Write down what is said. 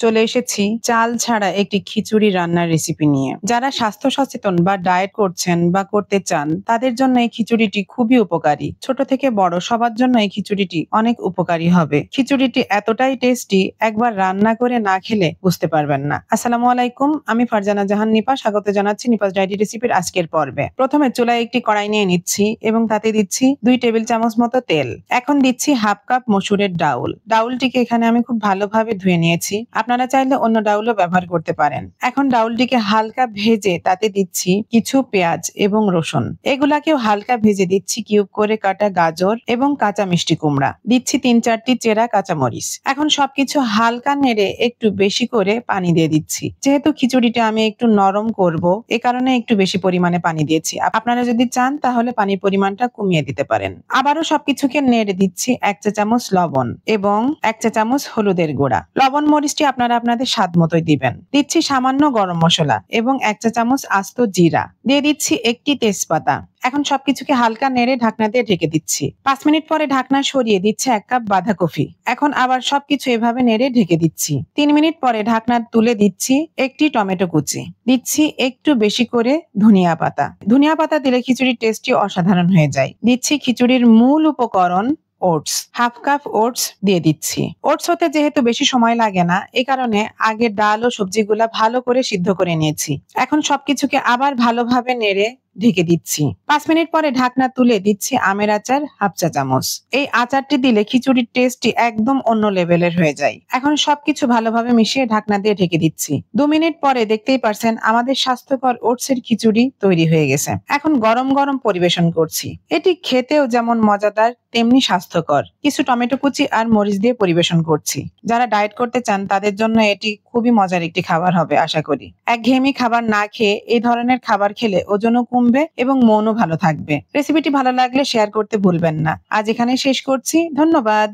চলে এসেছি চাল ছাড়া একটি খিচুড়ি রান্নার রেসিপি নিয়ে। যারা স্বাস্থ্য সচেতন বা ডায়েট করছেন বা করতে চান তাদের জন্য এই খিচুড়িটি খুবই উপকারী। ছোট থেকে বড় সবার জন্য এই খিচুড়িটি অনেক উপকারী হবে। খিচুড়িটি এতটাই টেস্টি, একবার রান্না করে না খেলে বুঝতে পারবেন না। আসসালামু আলাইকুম, আমি ফারজানা জাহান নিপা, স্বাগত জানাচ্ছি নিপাস ডায়েরি রেসিপির আজকের পর্বে। প্রথমে চুলায় একটি কড়াই নিয়ে নিচ্ছি এবং তাতে দিচ্ছি 2 টেবিল চামচ মতো তেল। এখন দিচ্ছি হাফ কাপ মসুরের ডাউল। ডাউলটিকে এখানে আমি খুব ভালোভাবে ধুয়ে নিয়েছি, আপনারা চাইলে অন্য ডাউলও ব্যবহার করতে পারেন। এখন ডাউলটিকে হালকা ভেজে তাতে দিচ্ছি কিছু পেঁয়াজ এবং রসুন। এগুলাকেও হালকা ভেজে দিচ্ছি কিউব করে কাটা গাজর এবং কাঁচা মিষ্টি কুমড়া। দিচ্ছি 3-4টি চেরা কাঁচামরিচ। এখন সবকিছু হালকা নেড়ে একটু বেশি করে পানি দিয়ে দিচ্ছি। যেহেতু খিচুড়িটা আমি একটু নরম করব, এ কারণে একটু বেশি পরিমাণে পানি দিয়েছি। আপনারা যদি চান তাহলে পানির পরিমাণটা কমিয়ে দিতে পারেন। আবারও সবকিছুকে নেড়ে দিচ্ছি 1 চা চামচ লবণ এবং 1 চা চামচ হলুদের গুঁড়া। লবণ মরিচটি আপনারা আপনাদের স্বাদ মতোই দিবেন। দিচ্ছি সামান্য গরম মশলা এবং 1 চা চামচ আস্ত জিরা। দিয়ে দিচ্ছি একটি তেজপাতা। এখন সবকিছুকে হালকা নেড়ে ঢাকনা দিয়ে ঢেকে দিচ্ছি। 5 মিনিট পরে ঢাকনা সরিয়ে দিচ্ছি 1 কাপ বাঁধাকপি। এখন আবার সবকিছু এভাবে নেড়ে ঢেকে দিচ্ছি। 3 মিনিট পরে ঢাকনা তুলে দিচ্ছি একটি টমেটো কুচি। দিচ্ছি একটু বেশি করে ধনিয়া পাতা। ধনিয়া পাতা দিলে খিচুড়ির টেস্টটি অসাধারণ হয়ে যায়। দিচ্ছি খিচুড়ির মূল উপকরণ ওটস। হাফ কাপ ওটস দিয়ে দিচ্ছি। ওটস হতে যেহেতু বেশি সময় লাগে না, এই কারণে আগে ডাল ও সবজিগুলা ভালো করে সিদ্ধ করে নিয়েছি। এখন সবকিছুকে আবার ভালোভাবে নেড়ে ঢেকে দিচ্ছি। 5 মিনিট পরে ঢাকনা তুলে দিচ্ছি আমের আচার হাফ চা চামচ। এই আচারটি দিলে খিচুড়ির টেস্টটি একদম অন্য লেভেলের হয়ে যায়। এখন সবকিছু ভালোভাবে মিশিয়ে ঢাকনা দিয়ে ঢেকে দিচ্ছি। 2 মিনিট পরে দেখতেই পারছেন আমাদের স্বাস্থ্যকর ওটসের খিচুড়ি তৈরি হয়ে গেছে। এখন গরম গরম পরিবেশন করছি। এটি খেতেও যেমন মজাদার তেমনি স্বাস্থ্যকর। কিছু টমেটো কুচি আর মরিচ দিয়ে পরিবেশন করছি। যারা ডায়েট করতে চান তাদের জন্য এটি খুবই মজার একটি খাবার হবে আশা করি। একঘেয়েমি খাবার না খেয়ে এই ধরনের খাবার খেলে ওজনও কমবে এবং মনও ভালো থাকবে। রেসিপিটি ভালো লাগলে শেয়ার করতে ভুলবেন না। আজ এখানে শেষ করছি, ধন্যবাদ।